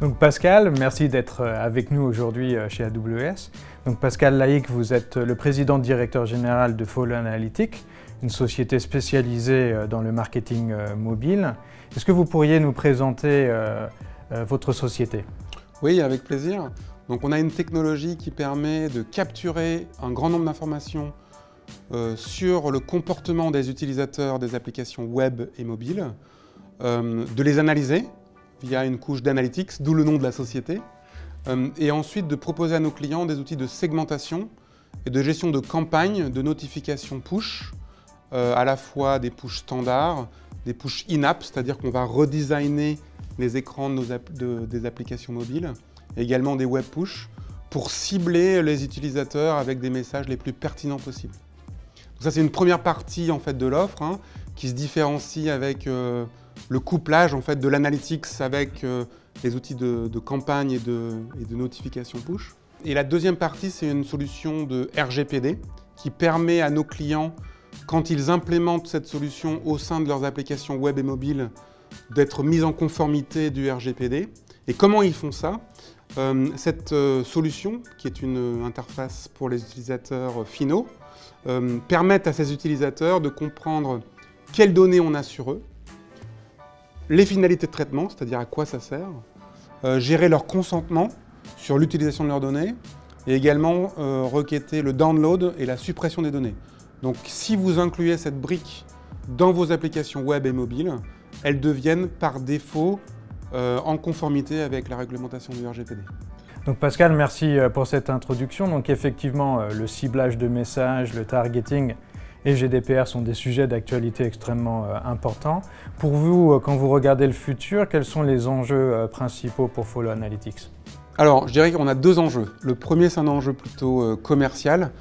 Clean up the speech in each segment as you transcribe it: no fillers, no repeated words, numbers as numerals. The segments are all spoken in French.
Donc Pascal, merci d'être avec nous aujourd'hui chez AWS. Donc Pascal Laïc, vous êtes le président directeur général de Follow Analytics, une société spécialisée dans le marketing mobile. Est-ce que vous pourriez nous présenter votre société? Oui, avec plaisir. Donc on a une technologie qui permet de capturer un grand nombre d'informations sur le comportement des utilisateurs des applications web et mobiles, de les analyser via une couche d'analytics, d'où le nom de la société, et ensuite de proposer à nos clients des outils de segmentation et de gestion de campagnes, de notifications push, à la fois des push standards, des push in-app, c'est-à-dire qu'on va redesigner les écrans des applications mobiles, et également des web push, pour cibler les utilisateurs avec des messages les plus pertinents possibles. Donc ça, c'est une première partie en fait, de l'offre qui se différencie avec le couplage en fait, de l'analytics avec les outils de campagne et de notification push. Et la deuxième partie, c'est une solution de RGPD qui permet à nos clients, quand ils implémentent cette solution au sein de leurs applications web et mobiles, d'être mis en conformité du RGPD. Et comment ils font ça? Cette solution, qui est une interface pour les utilisateurs finaux, permet à ces utilisateurs de comprendre quelles données on a sur eux, les finalités de traitement, c'est-à-dire à quoi ça sert, gérer leur consentement sur l'utilisation de leurs données, et également requêter le download et la suppression des données. Donc si vous incluez cette brique dans vos applications web et mobiles, elles deviennent par défaut en conformité avec la réglementation du RGPD. Donc Pascal, merci pour cette introduction. Donc effectivement, le ciblage de messages, le targeting et GDPR sont des sujets d'actualité extrêmement importants. Pour vous, quand vous regardez le futur, quels sont les enjeux principaux pour Follow Analytics? Alors, je dirais qu'on a deux enjeux. Le premier, c'est un enjeu plutôt commercial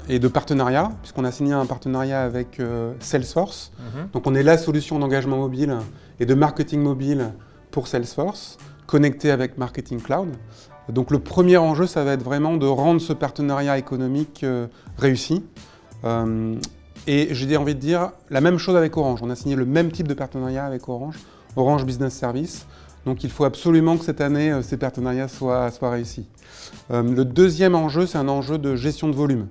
et de partenariat, puisqu'on a signé un partenariat avec Salesforce. Donc on est la solution d'engagement mobile et de marketing mobile pour Salesforce, connecté avec Marketing Cloud. Donc le premier enjeu, ça va être vraiment de rendre ce partenariat économique réussi. Et j'ai envie de dire la même chose avec Orange. On a signé le même type de partenariat avec Orange, Orange Business Service. Donc il faut absolument que cette année, ces partenariats soient réussis. Le deuxième enjeu, c'est un enjeu de gestion de volume.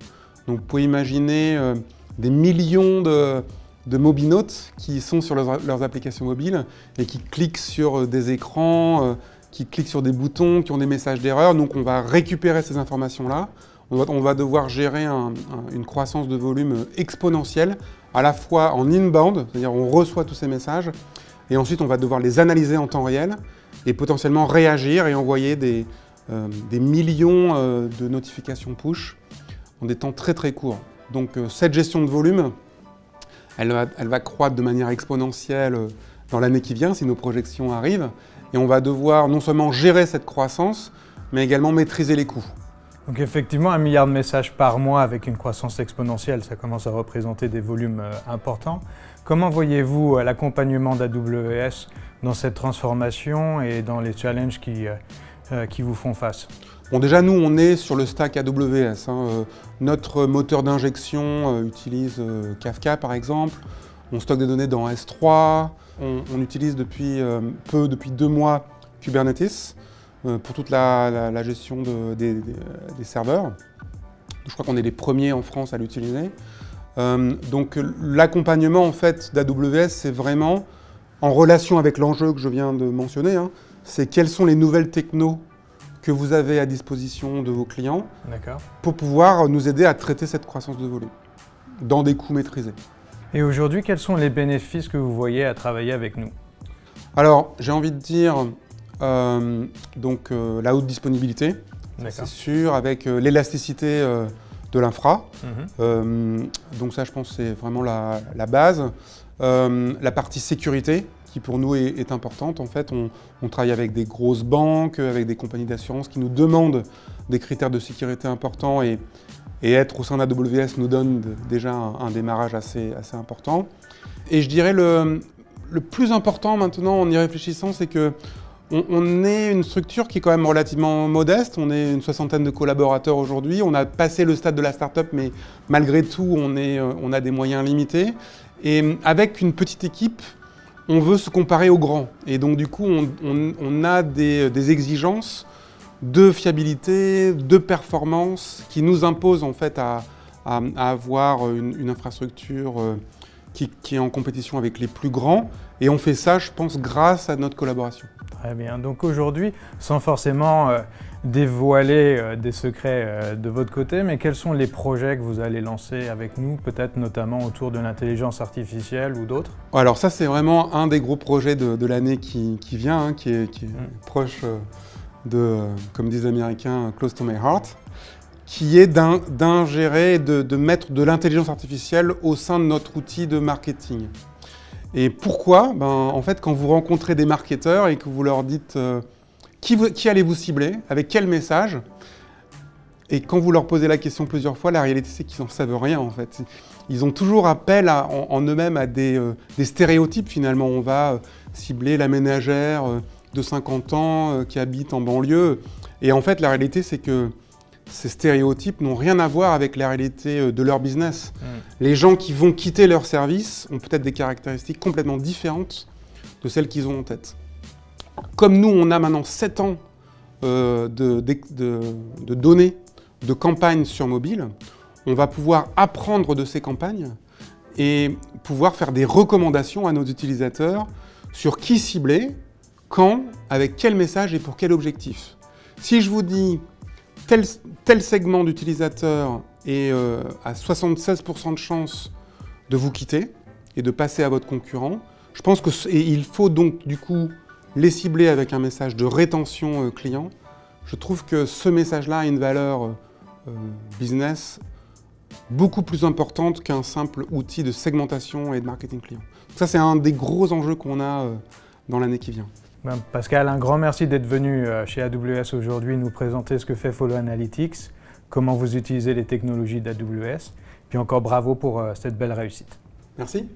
Donc vous pouvez imaginer des millions de mobinautes qui sont sur leurs applications mobiles et qui cliquent sur des écrans, qui cliquent sur des boutons, qui ont des messages d'erreur. Donc on va récupérer ces informations-là. On va devoir gérer une croissance de volume exponentielle, à la fois en inbound, c'est-à-dire on reçoit tous ces messages, et ensuite on va devoir les analyser en temps réel et potentiellement réagir et envoyer des millions de notifications push en des temps très très courts. Donc cette gestion de volume, elle va croître de manière exponentielle dans l'année qui vient si nos projections arrivent, et on va devoir non seulement gérer cette croissance, mais également maîtriser les coûts. Donc effectivement, 1 milliard de messages par mois avec une croissance exponentielle, ça commence à représenter des volumes importants. Comment voyez-vous l'accompagnement d'AWS dans cette transformation et dans les challenges qui vous font face? Bon, déjà, nous, on est sur le stack AWS. Notre moteur d'injection utilise Kafka, par exemple. On stocke des données dans S3. On utilise depuis 2 mois Kubernetes pour toute la gestion des serveurs. Je crois qu'on est les premiers en France à l'utiliser. Donc l'accompagnement en fait d'AWS, c'est vraiment en relation avec l'enjeu que je viens de mentionner. C'est quelles sont les nouvelles technos que vous avez à disposition de vos clients pour pouvoir nous aider à traiter cette croissance de volume dans des coûts maîtrisés. Et aujourd'hui, quels sont les bénéfices que vous voyez à travailler avec nous? Alors, j'ai envie de dire la haute disponibilité, c'est sûr, avec l'élasticité de l'infra. Donc ça, je pense, c'est vraiment la base. La partie sécurité, qui pour nous est importante. En fait, on travaille avec des grosses banques, avec des compagnies d'assurance qui nous demandent des critères de sécurité importants et être au sein d'AWS nous donne déjà un démarrage assez important. Et je dirais le plus important maintenant en y réfléchissant, c'est que on est une structure qui est quand même relativement modeste. On est une 60aine de collaborateurs aujourd'hui. On a passé le stade de la start-up, mais malgré tout, on a des moyens limités. Et avec une petite équipe, on veut se comparer aux grands. Et donc du coup, on a des exigences de fiabilité, de performance qui nous imposent en fait à avoir une infrastructure qui est en compétition avec les plus grands. Et on fait ça, je pense, grâce à notre collaboration. Très bien. Donc aujourd'hui, sans forcément dévoiler des secrets de votre côté, mais quels sont les projets que vous allez lancer avec nous, peut-être notamment autour de l'intelligence artificielle ou d'autres? Alors ça, c'est vraiment un des gros projets de l'année qui vient, hein, qui est proche de, comme disent les Américains, close to my heart, qui est d'ingérer, de mettre de l'intelligence artificielle au sein de notre outil de marketing. Et pourquoi? En fait, quand vous rencontrez des marketeurs et que vous leur dites qui allez-vous cibler, avec quel message, et quand vous leur posez la question plusieurs fois, la réalité c'est qu'ils n'en savent rien en fait. Ils ont toujours appel en eux-mêmes à des stéréotypes finalement. On va cibler la ménagère de 50 ans qui habite en banlieue. Et en fait, la réalité c'est que ces stéréotypes n'ont rien à voir avec la réalité de leur business. Les gens qui vont quitter leur service ont peut-être des caractéristiques complètement différentes de celles qu'ils ont en tête. Comme nous, on a maintenant 7 ans de données, de campagnes sur mobile, on va pouvoir apprendre de ces campagnes et pouvoir faire des recommandations à nos utilisateurs sur qui cibler, quand, avec quel message et pour quel objectif. Si je vous dis tel segment d'utilisateurs est à 76% de chance de vous quitter et de passer à votre concurrent, je pense qu'il faut donc du coup les cibler avec un message de rétention client. Je trouve que ce message-là a une valeur business beaucoup plus importante qu'un simple outil de segmentation et de marketing client. Donc ça, c'est un des gros enjeux qu'on a dans l'année qui vient. Pascal, un grand merci d'être venu chez AWS aujourd'hui nous présenter ce que fait Follow Analytics, comment vous utilisez les technologies d'AWS, puis encore bravo pour cette belle réussite. Merci.